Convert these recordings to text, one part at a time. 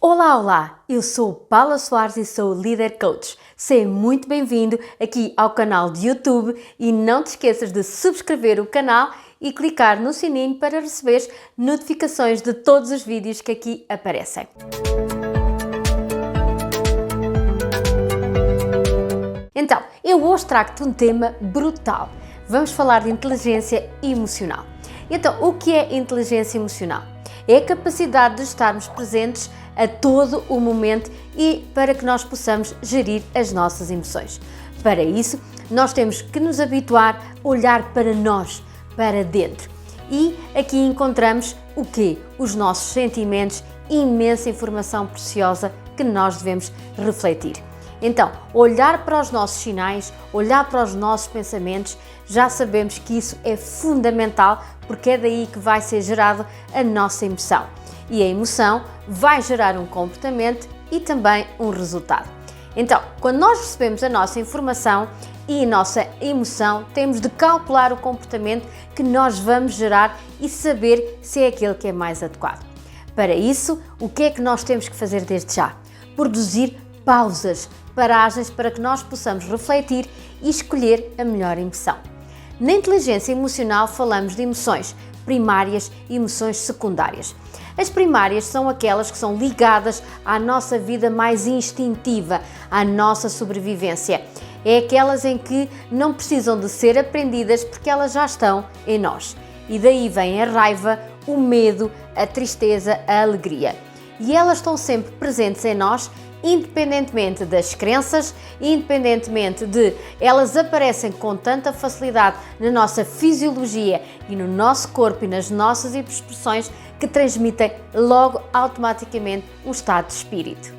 Olá, olá! Eu sou Paula Soares e sou Líder Coach. Seja muito bem-vindo aqui ao canal de YouTube e não te esqueças de subscrever o canal e clicar no sininho para receber notificações de todos os vídeos que aqui aparecem. Então, eu hoje trago-te um tema brutal. Vamos falar de inteligência emocional. Então, o que é inteligência emocional? É a capacidade de estarmos presentes a todo o momento e para que nós possamos gerir as nossas emoções. Para isso, nós temos que nos habituar a olhar para nós, para dentro. E aqui encontramos o quê? Os nossos sentimentos e imensa informação preciosa que nós devemos refletir. Então, olhar para os nossos sinais, olhar para os nossos pensamentos, já sabemos que isso é fundamental porque é daí que vai ser gerada a nossa emoção. E a emoção vai gerar um comportamento e também um resultado. Então, quando nós recebemos a nossa informação e a nossa emoção, temos de calcular o comportamento que nós vamos gerar e saber se é aquele que é mais adequado. Para isso, o que é que nós temos que fazer desde já? Produzir pausas, paragens para que nós possamos refletir e escolher a melhor emoção. Na inteligência emocional falamos de emoções primárias e emoções secundárias. As primárias são aquelas que são ligadas à nossa vida mais instintiva, à nossa sobrevivência. É aquelas em que não precisam de ser aprendidas porque elas já estão em nós. E daí vem a raiva, o medo, a tristeza, a alegria. E elas estão sempre presentes em nós, independentemente das crenças, independentemente de elas aparecem com tanta facilidade na nossa fisiologia e no nosso corpo e nas nossas expressões que transmitem logo automaticamente um estado de espírito.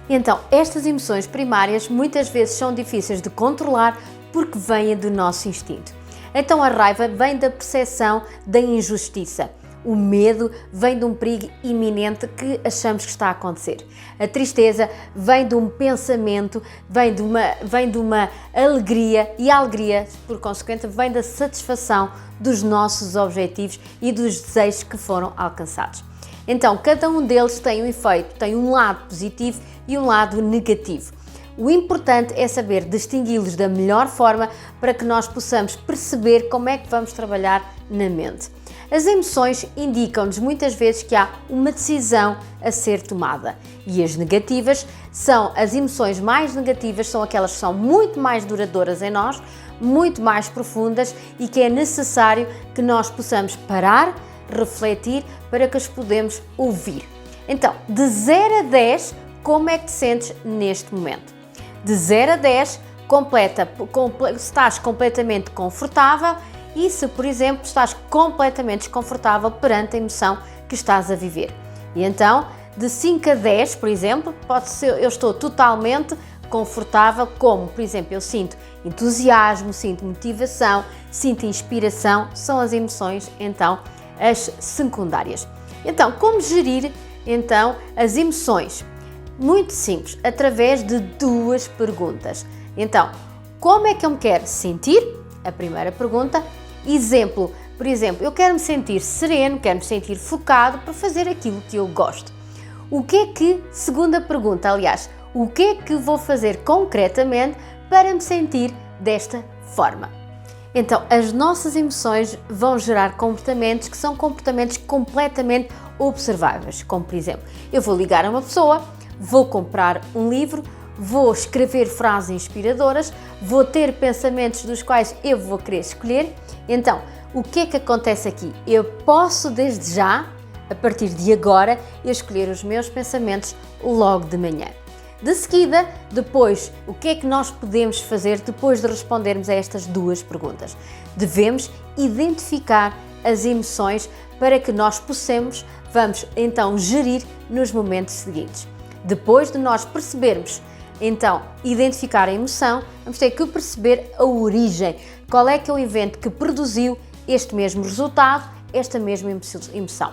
Então, estas emoções primárias muitas vezes são difíceis de controlar porque vêm do nosso instinto. Então, a raiva vem da percepção da injustiça. O medo vem de um perigo iminente que achamos que está a acontecer. A tristeza vem de um pensamento, vem de uma alegria e a alegria, por consequente, vem da satisfação dos nossos objetivos e dos desejos que foram alcançados. Então, cada um deles tem um efeito, tem um lado positivo e um lado negativo. O importante é saber distingui-los da melhor forma para que nós possamos perceber como é que vamos trabalhar na mente. As emoções indicam-nos muitas vezes que há uma decisão a ser tomada e as negativas são as emoções mais negativas, são aquelas que são muito mais duradouras em nós, muito mais profundas e que é necessário que nós possamos parar, refletir para que as podemos ouvir. Então, de 0 a 10, como é que te sentes neste momento? De 0 a 10, estás completamente confortável e se, por exemplo, estás completamente desconfortável perante a emoção que estás a viver. E então, de 5 a 10, por exemplo, pode ser eu estou totalmente confortável, como, por exemplo, eu sinto entusiasmo, sinto motivação, sinto inspiração, são as emoções, então, as secundárias. Então, como gerir, então, as emoções? Muito simples, através de 2 perguntas. Então, como é que eu me quero sentir? A primeira pergunta. Exemplo, por exemplo, eu quero me sentir sereno, quero me sentir focado para fazer aquilo que eu gosto. O que é que, segunda pergunta, aliás, o que é que vou fazer concretamente para me sentir desta forma? Então, as nossas emoções vão gerar comportamentos que são comportamentos completamente observáveis, como por exemplo, eu vou ligar a uma pessoa, vou comprar um livro, vou escrever frases inspiradoras, vou ter pensamentos dos quais eu vou querer escolher. Então, o que é que acontece aqui? Eu posso desde já, a partir de agora, eu escolher os meus pensamentos logo de manhã. De seguida, depois, o que é que nós podemos fazer depois de respondermos a estas 2 perguntas? Devemos identificar as emoções para que nós possamos, vamos então gerir nos momentos seguintes. Depois de nós percebermos, então, identificar a emoção, vamos ter que perceber a origem. Qual é que é o evento que produziu este mesmo resultado, esta mesma emoção.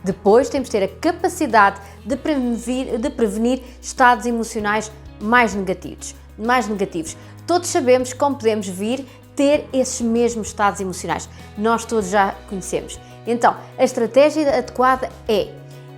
Depois temos de ter a capacidade de prevenir estados emocionais mais negativos. Todos sabemos como podemos vir ter esses mesmos estados emocionais. Nós todos já conhecemos. Então, a estratégia adequada é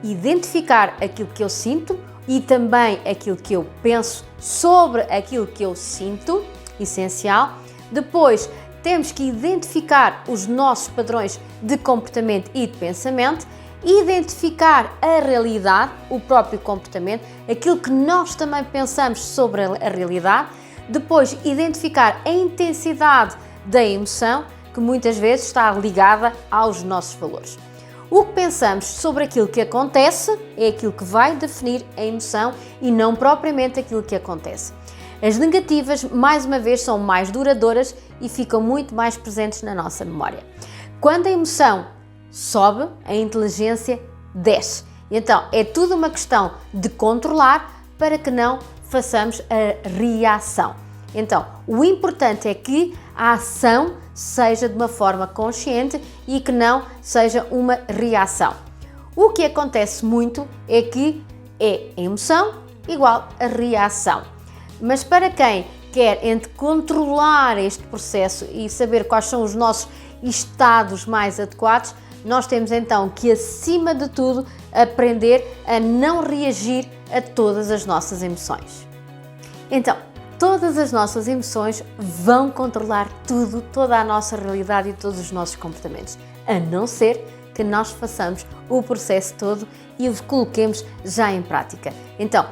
identificar aquilo que eu sinto e também aquilo que eu penso sobre aquilo que eu sinto, essencial. Depois, temos que identificar os nossos padrões de comportamento e de pensamento, identificar a realidade, o próprio comportamento, aquilo que nós também pensamos sobre a realidade. Depois, identificar a intensidade da emoção, que muitas vezes está ligada aos nossos valores. O que pensamos sobre aquilo que acontece é aquilo que vai definir a emoção e não propriamente aquilo que acontece. As negativas, mais uma vez, são mais duradouras e ficam muito mais presentes na nossa memória. Quando a emoção sobe, a inteligência desce. Então, é tudo uma questão de controlar para que não façamos a reação. Então, o importante é que a ação seja de uma forma consciente e que não seja uma reação. O que acontece muito é que é emoção igual a reação. Mas para quem quer controlar este processo e saber quais são os nossos estados mais adequados, nós temos então que, acima de tudo, aprender a não reagir a todas as nossas emoções. Então, todas as nossas emoções vão controlar tudo, toda a nossa realidade e todos os nossos comportamentos, a não ser que nós façamos o processo todo e o coloquemos já em prática. Então,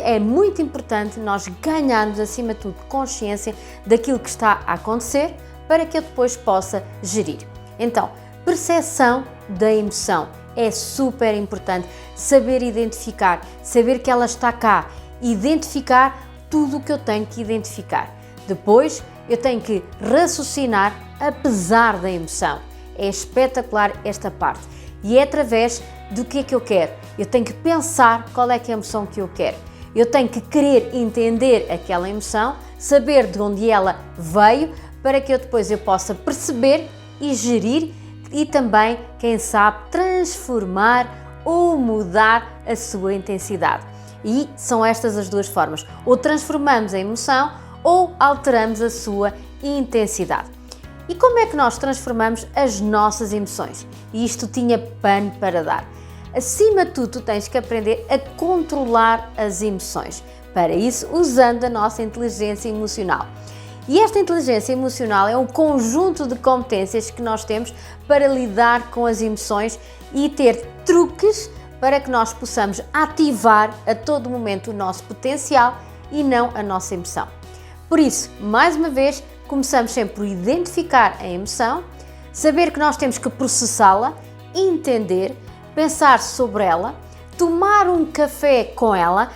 é muito importante nós ganharmos, acima de tudo, consciência daquilo que está a acontecer para que eu depois possa gerir. Então, percepção da emoção é super importante, saber identificar, saber que ela está cá, identificar tudo o que eu tenho que identificar. Depois, eu tenho que raciocinar apesar da emoção. É espetacular esta parte. E é através do que é que eu quero. Eu tenho que pensar qual é que é a emoção que eu quero. Eu tenho que querer entender aquela emoção, saber de onde ela veio, para que eu depois possa perceber e gerir e também, quem sabe, transformar ou mudar a sua intensidade. E são estas as duas formas. Ou transformamos a emoção ou alteramos a sua intensidade. E como é que nós transformamos as nossas emoções? E isto tinha pano para dar. Acima de tudo, tu tens que aprender a controlar as emoções. Para isso, usando a nossa inteligência emocional. E esta inteligência emocional é um conjunto de competências que nós temos para lidar com as emoções e ter truques para que nós possamos ativar a todo momento o nosso potencial e não a nossa emoção. Por isso, mais uma vez, começamos sempre por identificar a emoção, saber que nós temos que processá-la, entender, pensar sobre ela, tomar um café com ela,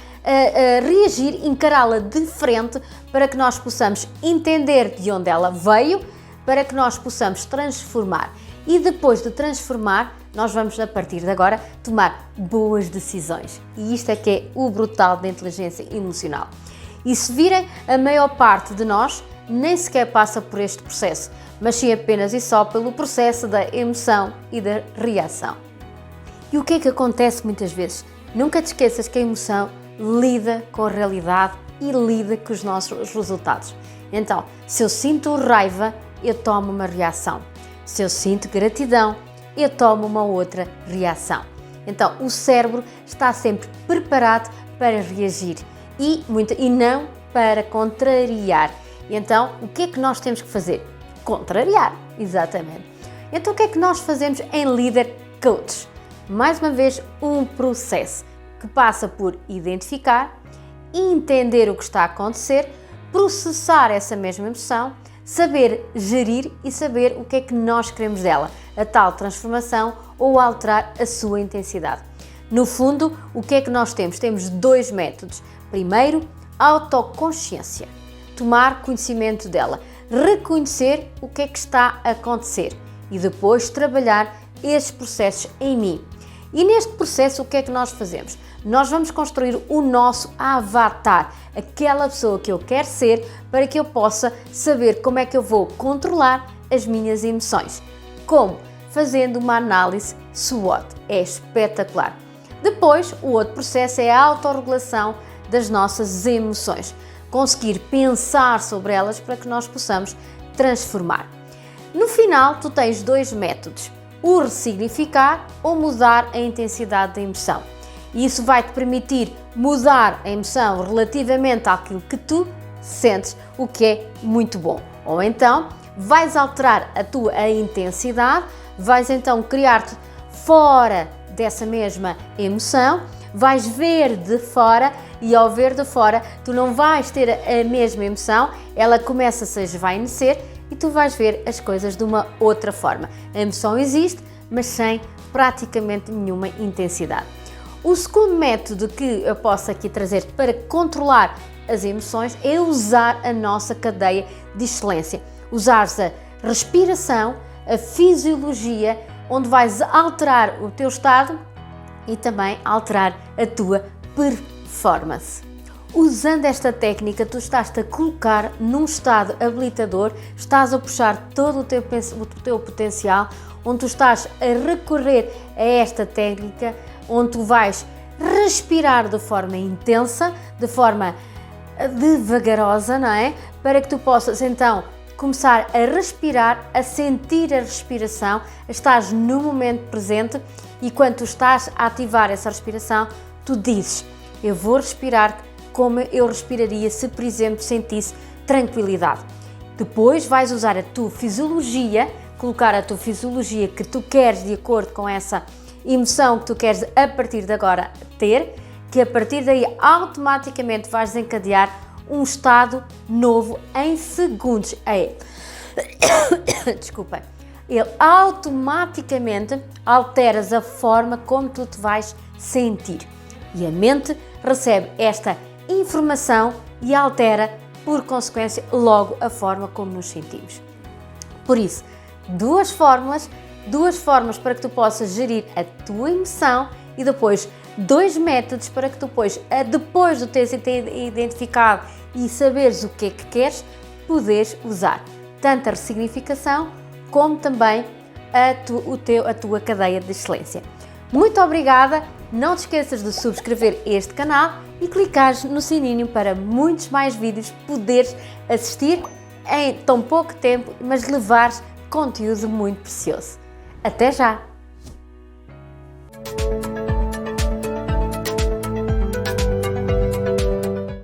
reagir, encará-la de frente para que nós possamos entender de onde ela veio, para que nós possamos transformar. E depois de transformar, nós vamos, a partir de agora, tomar boas decisões. E isto é que é o brutal da inteligência emocional. E se virem, a maior parte de nós nem sequer passa por este processo, mas sim apenas e só pelo processo da emoção e da reação. E o que é que acontece muitas vezes? Nunca te esqueças que a emoção lida com a realidade e lida com os nossos resultados. Então, se eu sinto raiva, eu tomo uma reação. Se eu sinto gratidão, eu tomo uma outra reação. Então, o cérebro está sempre preparado para reagir e não para contrariar. E então, o que é que nós temos que fazer? Contrariar, exatamente. Então, o que é que nós fazemos em Leader Coach? Mais uma vez, um processo que passa por identificar, entender o que está a acontecer, processar essa mesma emoção, saber gerir e saber o que é que nós queremos dela, a tal transformação ou alterar a sua intensidade. No fundo, o que é que nós temos? Temos dois métodos. Primeiro, autoconsciência, tomar conhecimento dela, reconhecer o que é que está a acontecer e depois trabalhar esses processos em mim. E neste processo, o que é que nós fazemos? Nós vamos construir o nosso avatar, aquela pessoa que eu quero ser, para que eu possa saber como é que eu vou controlar as minhas emoções. Como? Fazendo uma análise SWOT. É espetacular. Depois, o outro processo é a autorregulação das nossas emoções. Conseguir pensar sobre elas para que nós possamos transformar. No final, tu tens dois métodos. o ressignificar ou mudar a intensidade da emoção. E isso vai te permitir mudar a emoção relativamente àquilo que tu sentes, o que é muito bom. Ou então vais alterar a intensidade, vais então criar-te fora dessa mesma emoção, vais ver de fora e ao ver de fora tu não vais ter a mesma emoção, ela começa-se a esvaecer e tu vais ver as coisas de uma outra forma. A emoção existe, mas sem praticamente nenhuma intensidade. O segundo método que eu posso aqui trazer para controlar as emoções é usar a nossa cadeia de excelência. Usares a respiração, a fisiologia, onde vais alterar o teu estado e também alterar a tua performance. Usando esta técnica, tu estás-te a colocar num estado habilitador, estás a puxar todo o teu potencial, onde tu estás a recorrer a esta técnica, onde tu vais respirar de forma intensa, de forma devagarosa, não é? Para que tu possas então começar a respirar, a sentir a respiração, estás no momento presente e quando tu estás a ativar essa respiração, tu dizes: eu vou respirar como eu respiraria se, por exemplo, sentisse tranquilidade. Depois vais usar a tua fisiologia, colocar a tua fisiologia que tu queres de acordo com essa emoção que tu queres a partir de agora ter, que a partir daí automaticamente vais desencadear um estado novo em segundos. Desculpa. Ele automaticamente alteras a forma como tu te vais sentir. E a mente recebe esta informação e altera, por consequência, logo a forma como nos sentimos. Por isso, duas formas para que tu possas gerir a tua emoção e depois 2 métodos para que tu depois de teres identificado e saberes o que é que queres, poderes usar tanto a ressignificação como também a tua cadeia de excelência. Muito obrigada, não te esqueças de subscrever este canal e clicares no sininho para muitos mais vídeos poderes assistir em tão pouco tempo, mas levares conteúdo muito precioso. Até já!